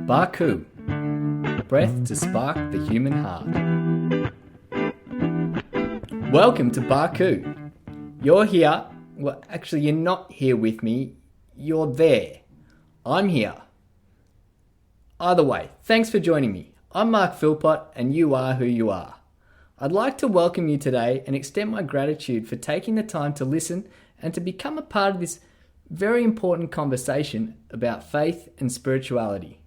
BARKU, breath to spark the human heart. Welcome to BARKU. You're here. Well, actually, you're not here with me. You're there. I'm here. Either way, thanks for joining me. I'm Mark Philpott, and you are who you are. I'd like to welcome you today and extend my gratitude for taking the time to listen and to become a part of this very important conversation about faith and spirituality.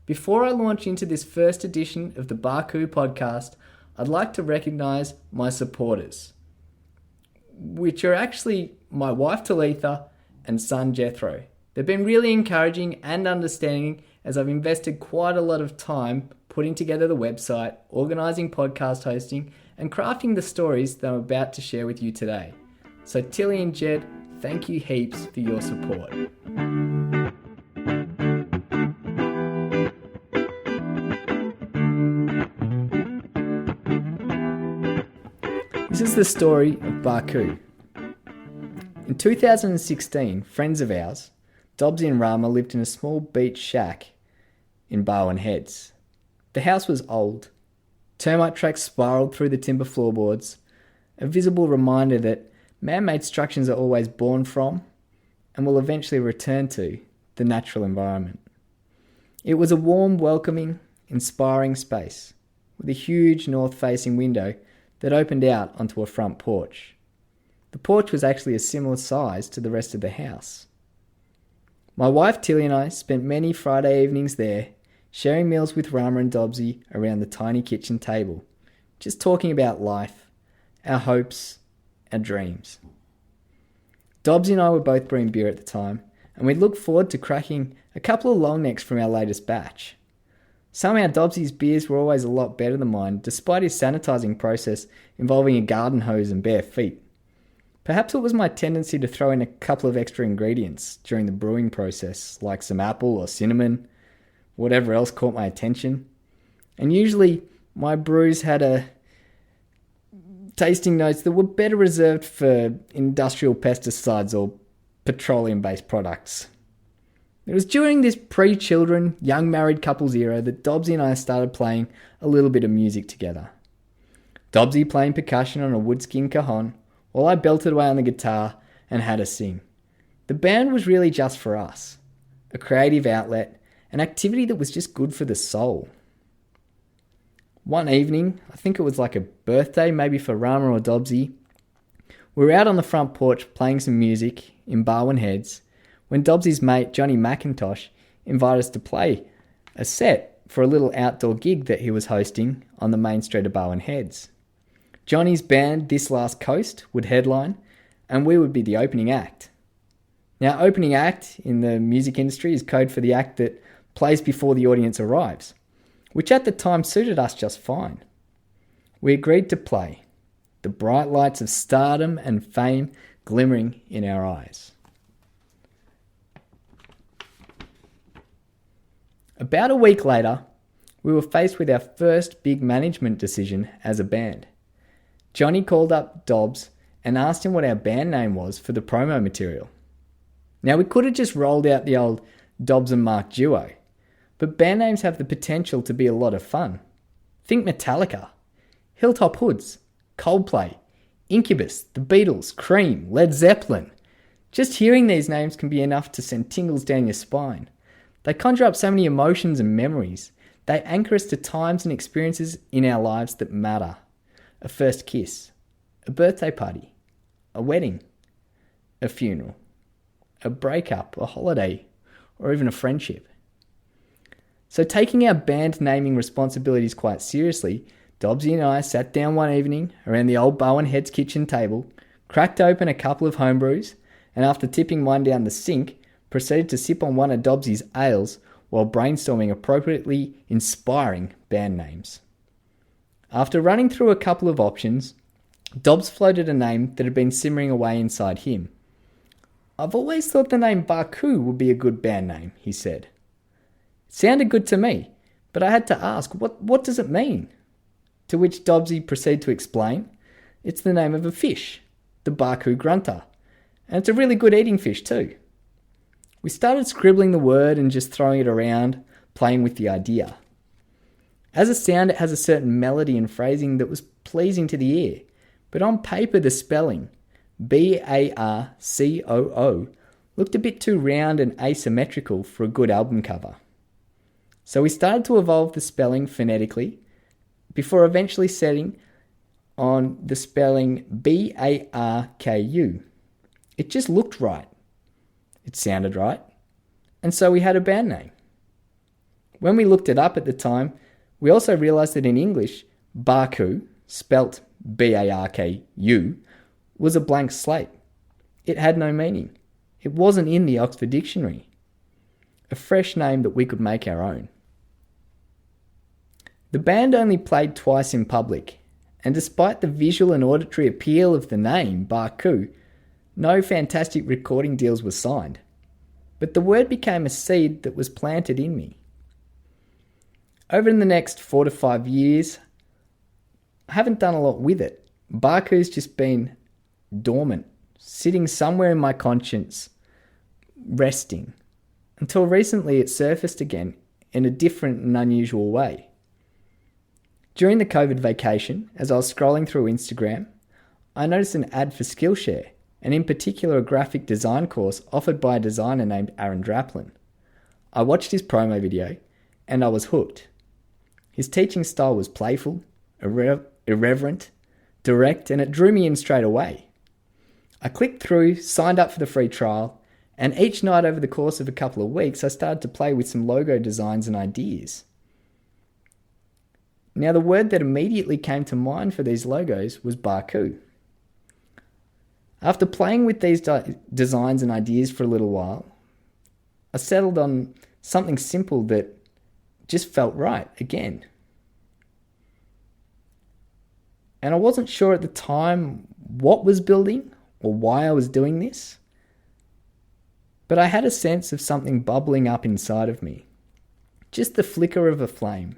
Before I launch into this first edition of the BARKU podcast, I'd like to recognise my supporters, which are actually my wife Talitha and son Jethro. They've been really encouraging and understanding as I've invested quite a lot of time putting together the website, organising podcast hosting, and crafting the stories that I'm about to share with you today. So Tilly and Jed, thank you heaps for your support. This is the story of BARKU. In 2016, friends of ours, Dobbsy and Rama, lived in a small beach shack in Barwon Heads. The house was old. Termite tracks spiralled through the timber floorboards, a visible reminder that man-made structures are always born from, and will eventually return to, the natural environment. It was a warm, welcoming, inspiring space, with a huge north-facing window that opened out onto a front porch. The porch was actually a similar size to the rest of the house. My wife Tilly and I spent many Friday evenings there, sharing meals with Rama and Dobbsy around the tiny kitchen table, just talking about life, our hopes, our dreams. Dobbsy and I were both brewing beer at the time, and we looked forward to cracking a couple of long necks from our latest batch. Somehow Dobbsy's beers were always a lot better than mine, despite his sanitising process involving a garden hose and bare feet. Perhaps it was my tendency to throw in a couple of extra ingredients during the brewing process, like some apple or cinnamon, whatever else caught my attention. And usually my brews had a tasting notes that were better reserved for industrial pesticides or petroleum-based products. It was during this pre-children, young married couples era that Dobbsy and I started playing a little bit of music together. Dobbsy playing percussion on a woodskin cajon, while I belted away on the guitar and had a sing. The band was really just for us, a creative outlet, an activity that was just good for the soul. One evening, I think it was like a birthday, maybe for Rama or Dobbsy, we were out on the front porch playing some music in Barwon Heads when Dobbsy's mate Johnny McIntosh invited us to play a set for a little outdoor gig that he was hosting on the main street of Barwon Heads. Johnny's band, This Last Coast, would headline, and we would be the opening act. Now, opening act in the music industry is code for the act that plays before the audience arrives, which at the time suited us just fine. We agreed to play, the bright lights of stardom and fame glimmering in our eyes. About a week later, we were faced with our first big management decision as a band. Johnny called up Dobbs and asked him what our band name was for the promo material. Now, we could have just rolled out the old Dobbs and Mark duo, but band names have the potential to be a lot of fun. Think Metallica, Hilltop Hoods, Coldplay, Incubus, The Beatles, Cream, Led Zeppelin. Just hearing these names can be enough to send tingles down your spine. They conjure up so many emotions and memories. They anchor us to times and experiences in our lives that matter. A first kiss, a birthday party, a wedding, a funeral, a breakup, a holiday, or even a friendship. So taking our band naming responsibilities quite seriously, Dobbsy and I sat down one evening around the old Barwon Heads kitchen table, cracked open a couple of homebrews, and after tipping one down the sink, proceeded to sip on one of Dobbsy's ales while brainstorming appropriately inspiring band names. After running through a couple of options, Dobbs floated a name that had been simmering away inside him. "I've always thought the name BARKU would be a good band name," he said. It sounded good to me, but I had to ask, what does it mean? To which Dobbsy proceeded to explain, it's the name of a fish, the BARKU grunter, and it's a really good eating fish too. We started scribbling the word and just throwing it around, playing with the idea. As a sound, it has a certain melody and phrasing that was pleasing to the ear, but on paper the spelling, BARCOO, looked a bit too round and asymmetrical for a good album cover. So we started to evolve the spelling phonetically before eventually setting on the spelling BARKU. It just looked right. It sounded right. And so we had a band name. When we looked it up at the time, we also realised that in English, BARKU, spelt BARKU, was a blank slate. It had no meaning. It wasn't in the Oxford Dictionary. A fresh name that we could make our own. The band only played twice in public, and despite the visual and auditory appeal of the name, BARKU, no fantastic recording deals were signed. But the word became a seed that was planted in me. Over the next 4 to 5 years, I haven't done a lot with it. BARKU's just been dormant, sitting somewhere in my conscience, resting, until recently it surfaced again in a different and unusual way. During the COVID vacation, as I was scrolling through Instagram, I noticed an ad for Skillshare, and in particular a graphic design course offered by a designer named Aaron Draplin. I watched his promo video, and I was hooked. His teaching style was playful, irreverent, direct, and it drew me in straight away. I clicked through, signed up for the free trial, and each night over the course of a couple of weeks, I started to play with some logo designs and ideas. Now, the word that immediately came to mind for these logos was BARKU. After playing with these designs and ideas for a little while, I settled on something simple that just felt right again. And I wasn't sure at the time what was building or why I was doing this, but I had a sense of something bubbling up inside of me. Just the flicker of a flame.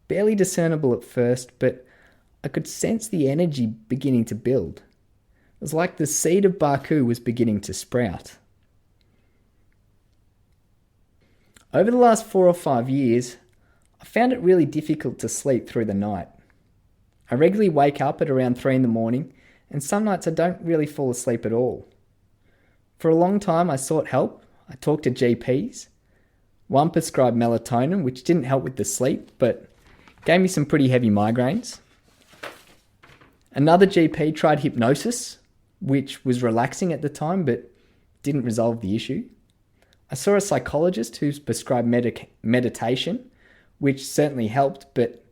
Barely discernible at first, but I could sense the energy beginning to build. It was like the seed of BARKU was beginning to sprout. Over the last 4 or 5 years, I found it really difficult to sleep through the night. I regularly wake up at around 3 in the morning, and some nights I don't really fall asleep at all. For a long time I sought help. I talked to GPs. One prescribed melatonin, which didn't help with the sleep, but gave me some pretty heavy migraines. Another GP tried hypnosis, which was relaxing at the time, but didn't resolve the issue. I saw a psychologist who prescribed meditation, which certainly helped, but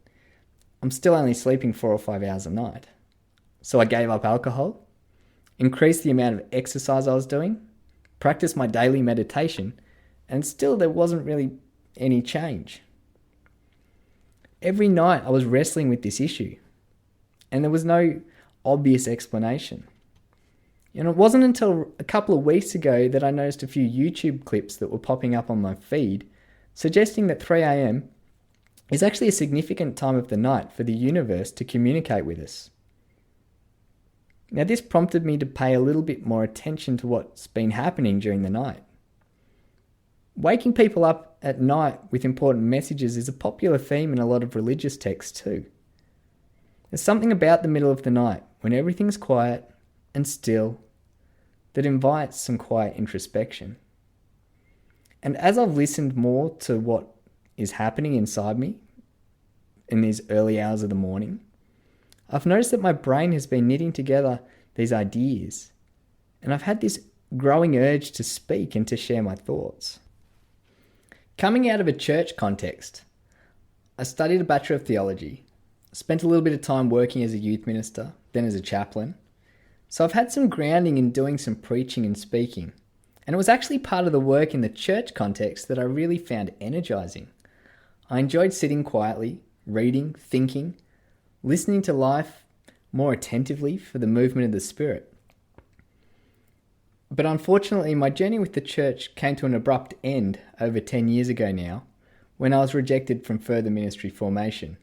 I'm still only sleeping 4 or 5 hours a night. So I gave up alcohol, increased the amount of exercise I was doing, practiced my daily meditation, and still there wasn't really any change. Every night I was wrestling with this issue, and there was no obvious explanation. And it wasn't until a couple of weeks ago that I noticed a few YouTube clips that were popping up on my feed, suggesting that 3 a.m. is actually a significant time of the night for the universe to communicate with us. Now, this prompted me to pay a little bit more attention to what's been happening during the night. Waking people up at night with important messages is a popular theme in a lot of religious texts too. There's something about the middle of the night when everything's quiet and still that invites some quiet introspection. And as I've listened more to what is happening inside me in these early hours of the morning, I've noticed that my brain has been knitting together these ideas, and I've had this growing urge to speak and to share my thoughts. Coming out of a church context, I studied a Bachelor of Theology, spent a little bit of time working as a youth minister, then as a chaplain, so I've had some grounding in doing some preaching and speaking, and it was actually part of the work in the church context that I really found energizing. I enjoyed sitting quietly, reading, thinking, listening to life more attentively for the movement of the Spirit. But unfortunately, my journey with the church came to an abrupt end over 10 years ago now, when I was rejected from further ministry formation.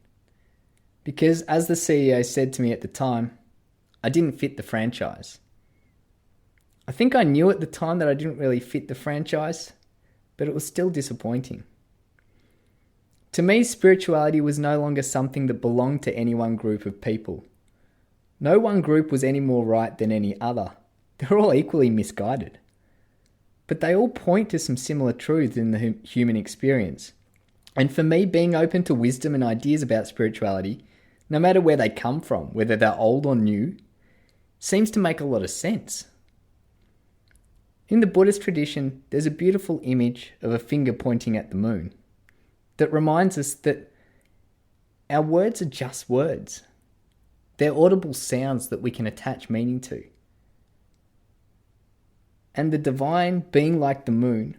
Because, as the CEO said to me at the time, I didn't fit the franchise. I think I knew at the time that I didn't really fit the franchise, but it was still disappointing. To me, spirituality was no longer something that belonged to any one group of people. No one group was any more right than any other. They're all equally misguided. But they all point to some similar truths in the human experience. And for me, being open to wisdom and ideas about spirituality, no matter where they come from, whether they're old or new, seems to make a lot of sense. In the Buddhist tradition, there's a beautiful image of a finger pointing at the moon that reminds us that our words are just words. They're audible sounds that we can attach meaning to. And the divine, being like the moon,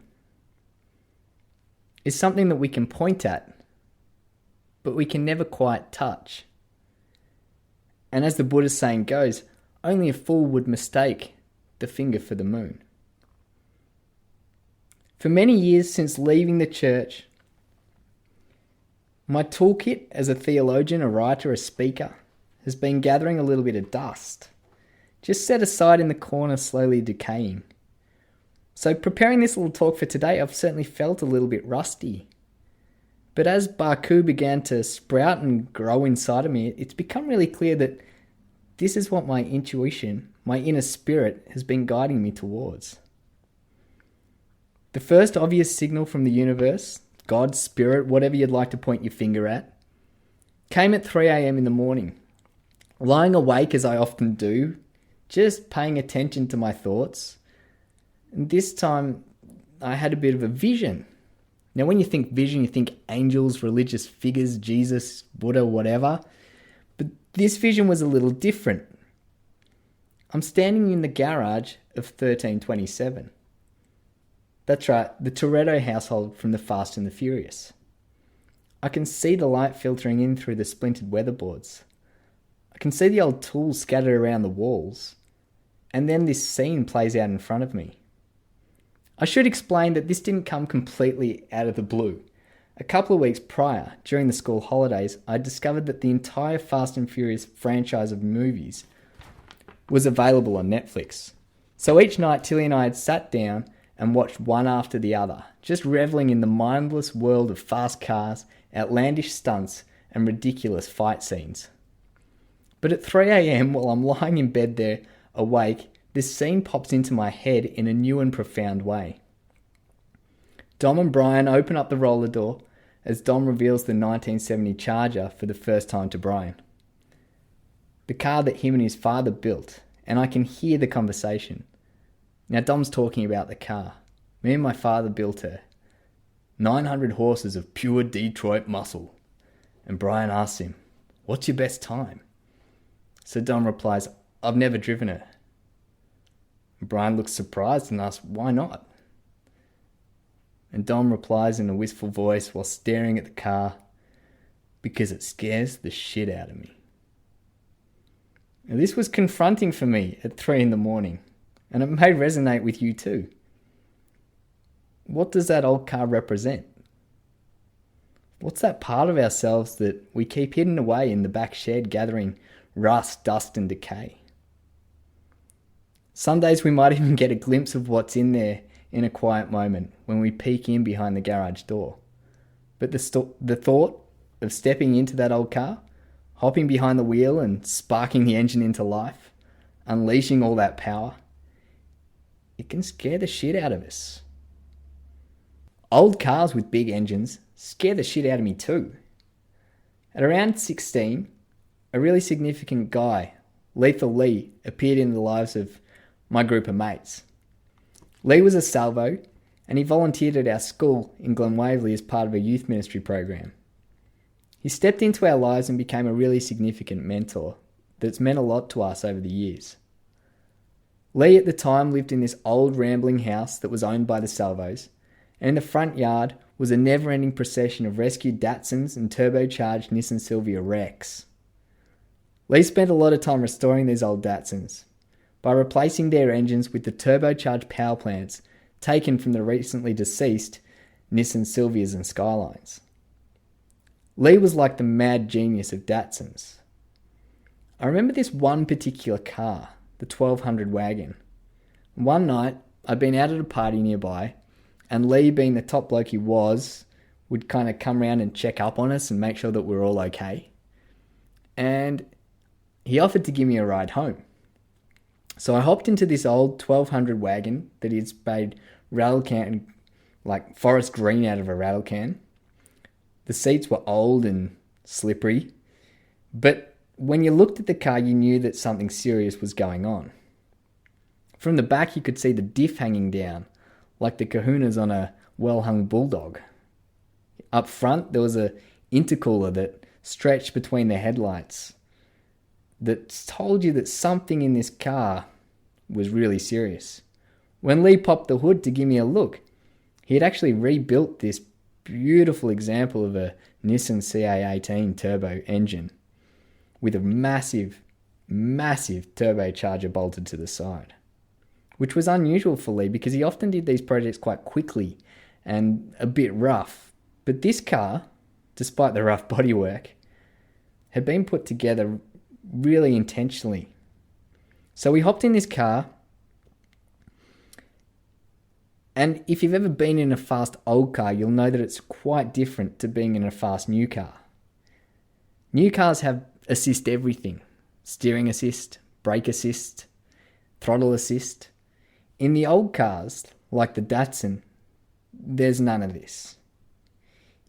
is something that we can point at, but we can never quite touch. And as the Buddhist saying goes, only a fool would mistake the finger for the moon. For many years since leaving the church, my toolkit as a theologian, a writer, a speaker, has been gathering a little bit of dust, just set aside in the corner, slowly decaying. So preparing this little talk for today, I've certainly felt a little bit rusty. But as BARKU began to sprout and grow inside of me, it's become really clear that this is what my intuition, my inner spirit, has been guiding me towards. The first obvious signal from the universe, God, spirit, whatever you'd like to point your finger at, came at 3 a.m. in the morning. Lying awake as I often do, just paying attention to my thoughts. And this time I had a bit of a vision. Now when you think vision, you think angels, religious figures, Jesus, Buddha, whatever. But this vision was a little different. I'm standing in the garage of 1327. That's right, the Toretto household from the Fast and the Furious. I can see the light filtering in through the splintered weatherboards. I can see the old tools scattered around the walls. And then this scene plays out in front of me. I should explain that this didn't come completely out of the blue. A couple of weeks prior, during the school holidays, I discovered that the entire Fast and Furious franchise of movies was available on Netflix. So each night, Tilly and I had sat down and watched one after the other, just reveling in the mindless world of fast cars, outlandish stunts, and ridiculous fight scenes. But at 3 a.m, while I'm lying in bed there, awake, this scene pops into my head in a new and profound way. Dom and Brian open up the roller door as Dom reveals the 1970 Charger for the first time to Brian. The car that him and his father built, and I can hear the conversation. Now Dom's talking about the car. Me and my father built her. 900 horses of pure Detroit muscle. And Brian asks him, "What's your best time?" So Dom replies, "I've never driven her." And Brian looks surprised and asks, "Why not?" And Dom replies in a wistful voice while staring at the car, "Because it scares the shit out of me." Now, this was confronting for me at 3 in the morning, and it may resonate with you too. What does that old car represent? What's that part of ourselves that we keep hidden away in the back shed gathering rust, dust and decay? Some days we might even get a glimpse of what's in there in a quiet moment when we peek in behind the garage door. But the thought of stepping into that old car, hopping behind the wheel and sparking the engine into life, unleashing all that power, it can scare the shit out of us. Old cars with big engines scare the shit out of me too. At around 16, a really significant guy, Lethal Lee, appeared in the lives of my group of mates. Lee was a salvo, and he volunteered at our school in Glen Waverley as part of a youth ministry program. He stepped into our lives and became a really significant mentor that's meant a lot to us over the years. Lee at the time lived in this old rambling house that was owned by the salvos, and in the front yard was a never-ending procession of rescued Datsuns and turbocharged Nissan Silvia Rex. Lee spent a lot of time restoring these old Datsuns by replacing their engines with the turbocharged power plants taken from the recently deceased Nissan Silvias and Skylines. Lee was like the mad genius of Datsuns. I remember this one particular car, the 1200 wagon. One night, I'd been out at a party nearby, and Lee, being the top bloke he was would kind of come around and check up on us and make sure that we're all okay. And he offered to give me a ride home. So I hopped into this old 1200 wagon that he'd sprayed rattle can, like forest green out of a rattle can. The seats were old and slippery, but when you looked at the car, you knew that something serious was going on. From the back, you could see the diff hanging down, like the kahunas on a well-hung bulldog. Up front, there was a intercooler that stretched between the headlights that told you that something in this car was really serious. When Lee popped the hood to give me a look, he had actually rebuilt this beautiful example of a Nissan CA18 turbo engine with a massive, massive turbocharger bolted to the side, which was unusual for Lee because he often did these projects quite quickly and a bit rough. But this car, despite the rough bodywork, had been put together really intentionally. So we hopped in this car, and if you've ever been in a fast old car, you'll know that it's quite different to being in a fast new car. New cars have assist everything: steering assist, brake assist, throttle assist. In the old cars, like the Datsun, there's none of this.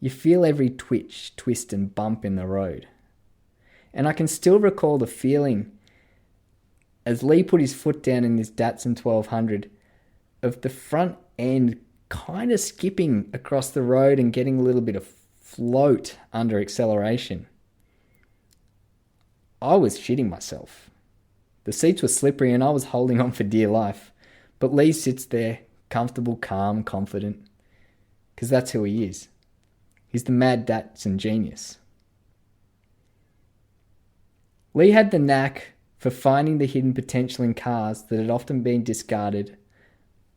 You feel every twitch, twist and bump in the road. And I can still recall the feeling as Lee put his foot down in this Datsun 1200 of the front end kind of skipping across the road and getting a little bit of float under acceleration. I was shitting myself. The seats were slippery and I was holding on for dear life. But Lee sits there, comfortable, calm, confident, because that's who he is. He's the mad Datsun genius. Lee had the knack for finding the hidden potential in cars that had often been discarded,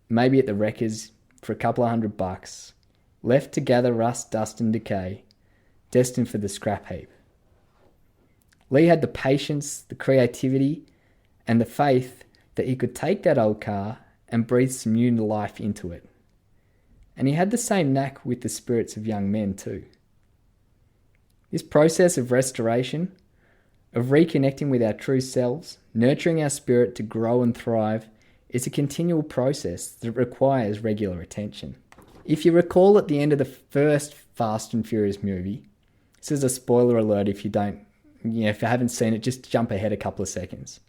maybe at the wreckers for a couple of $100, left to gather rust, dust and decay, destined for the scrap heap. Lee had the patience, the creativity and the faith that he could take that old car and breathe some new life into it. And he had the same knack with the spirits of young men too. This process of restoration, of reconnecting with our true selves, nurturing our spirit to grow and thrive, is a continual process that requires regular attention. If you recall at the end of the first Fast and Furious movie, this is a spoiler alert if you haven't seen it, just jump ahead a couple of seconds.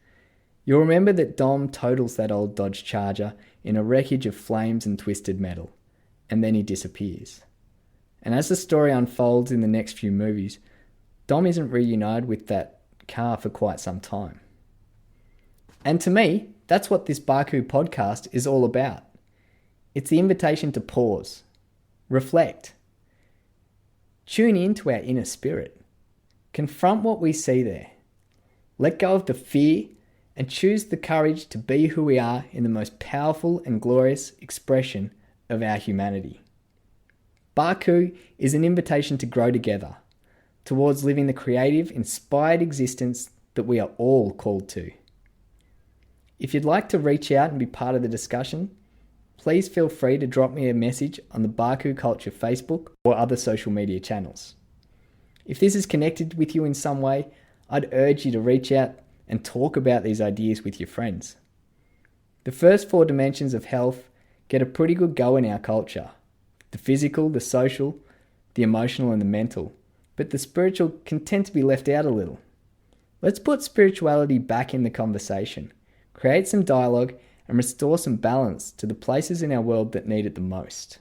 You'll remember that Dom totals that old Dodge Charger in a wreckage of flames and twisted metal, and then he disappears. And as the story unfolds in the next few movies, Dom isn't reunited with that car for quite some time. And to me, that's what this BARKU podcast is all about. It's the invitation to pause, reflect, tune into our inner spirit, confront what we see there, let go of the fear and choose the courage to be who we are in the most powerful and glorious expression of our humanity. BARKU is an invitation to grow together towards living the creative, inspired existence that we are all called to. If you'd like to reach out and be part of the discussion, please feel free to drop me a message on the BARKU Culture Facebook or other social media channels. If this is connected with you in some way, I'd urge you to reach out and talk about these ideas with your friends. The first 4 dimensions of health get a pretty good go in our culture: the physical, the social, the emotional and the mental. But the spiritual can tend to be left out a little. Let's put spirituality back in the conversation, create some dialogue and restore some balance to the places in our world that need it the most.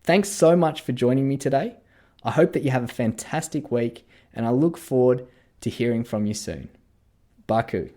Thanks so much for joining me today. I hope that you have a fantastic week and I look forward to hearing from you soon. BARKU.